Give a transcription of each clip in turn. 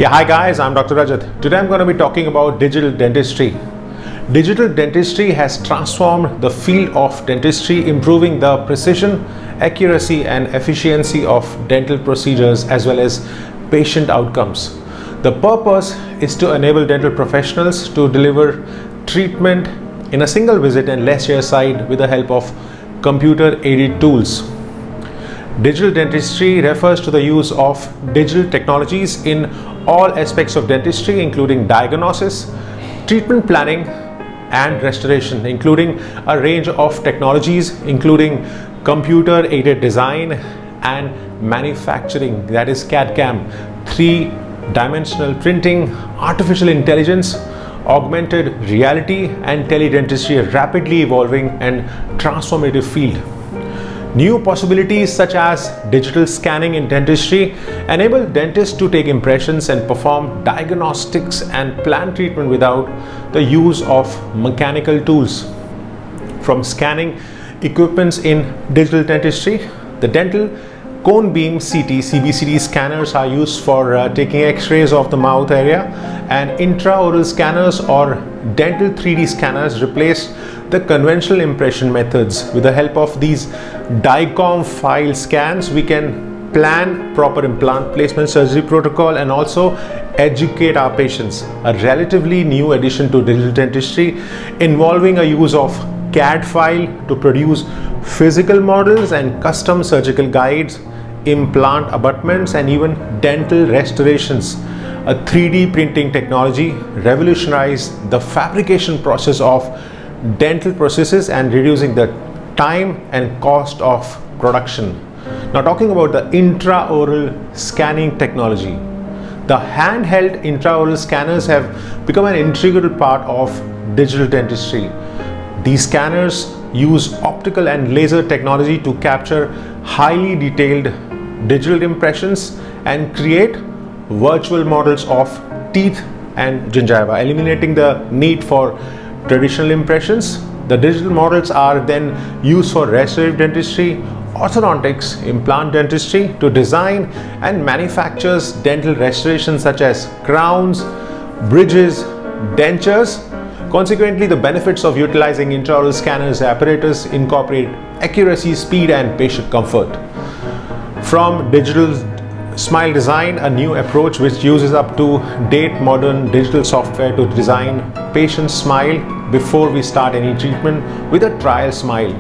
Yeah, hi guys, I'm Dr. Rajat. Today I'm going to be talking about digital dentistry. Digital dentistry has transformed the field of dentistry, improving the precision, accuracy and efficiency of dental procedures as well as patient outcomes. The purpose is to enable dental professionals to deliver treatment in a single visit and less chairside with the help of computer-aided tools. Digital dentistry refers to the use of digital technologies in all aspects of dentistry, including diagnosis, treatment planning and restoration, including a range of technologies including computer-aided design and manufacturing, that is CAD/CAM, three-dimensional printing, artificial intelligence, augmented reality and teledentistry, a rapidly evolving and transformative field. New possibilities such as digital scanning in dentistry enable dentists to take impressions and perform diagnostics and plan treatment without the use of mechanical tools. From scanning equipments in digital dentistry, the dental cone beam CT, CBCT scanners are used for taking x-rays of the mouth area, and intraoral scanners or dental 3D scanners replace the conventional impression methods. With the help of these DICOM file scans, we can plan proper implant placement, surgery protocol and also educate our patients. A relatively new addition to digital dentistry involving a use of CAD file to produce physical models and custom surgical guides, implant abutments and even dental restorations. A 3D printing technology revolutionized the fabrication process of dental processes and reducing the time and cost of production. Now talking about the intraoral scanning technology. The handheld intraoral scanners have become an integral part of digital dentistry. These scanners use optical and laser technology to capture highly detailed digital impressions and create virtual models of teeth and gingiva, eliminating the need for traditional impressions. The digital models are then used for restorative dentistry, orthodontics, implant dentistry to design and manufactures dental restorations such as crowns, bridges, dentures. Consequently, the benefits of utilizing intraoral scanners apparatus incorporate accuracy, speed and patient comfort. From digital smile design, a new approach which uses up-to-date modern digital software to design patient's smile before we start any treatment with a trial smile.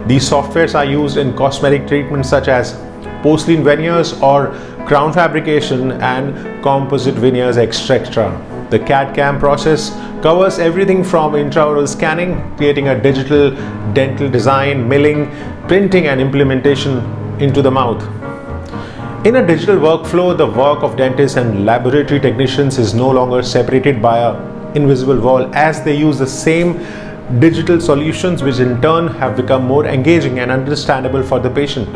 These softwares are used in cosmetic treatments such as porcelain veneers or crown fabrication and composite veneers, etc. The CAD/CAM process covers everything from intraoral scanning, creating a digital dental design, milling, printing and implementation into the mouth. In a digital workflow, the work of dentists and laboratory technicians is no longer separated by an invisible wall, as they use the same digital solutions, which in turn have become more engaging and understandable for the patient.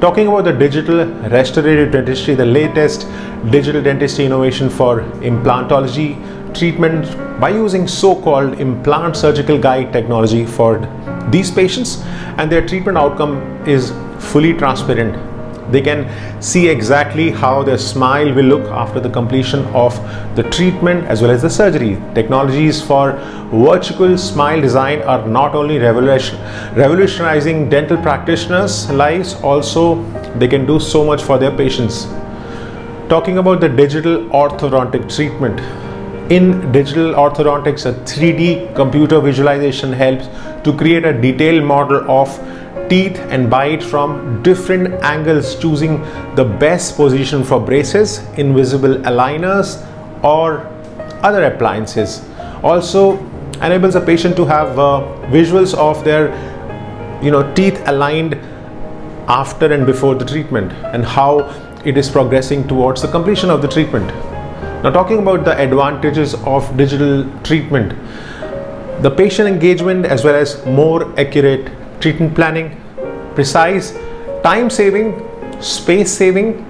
Talking about the digital restorative dentistry, the latest digital dentistry innovation for implantology treatment by using so-called implant surgical guide technology for these patients, and their treatment outcome is fully transparent. They can see exactly how their smile will look after the completion of the treatment as well as the surgery. Technologies for virtual smile design are not only revolutionizing dental practitioners' lives, also they can do so much for their patients. Talking about the digital orthodontic treatment. In digital orthodontics, a 3D computer visualization helps to create a detailed model of teeth and bite from different angles, choosing the best position for braces, invisible aligners or other appliances. Also enables a patient to have visuals of their teeth aligned after and before the treatment and how it is progressing towards the completion of the treatment. Now talking about the advantages of digital treatment, the patient engagement as well as more accurate treatment planning, precise time saving, space saving,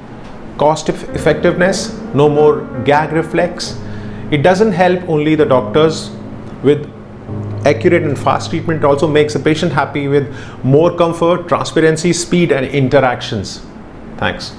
cost effectiveness, no more gag reflex. It doesn't help only the doctors with accurate and fast treatment, it also makes the patient happy with more comfort, transparency, speed and interactions. Thanks.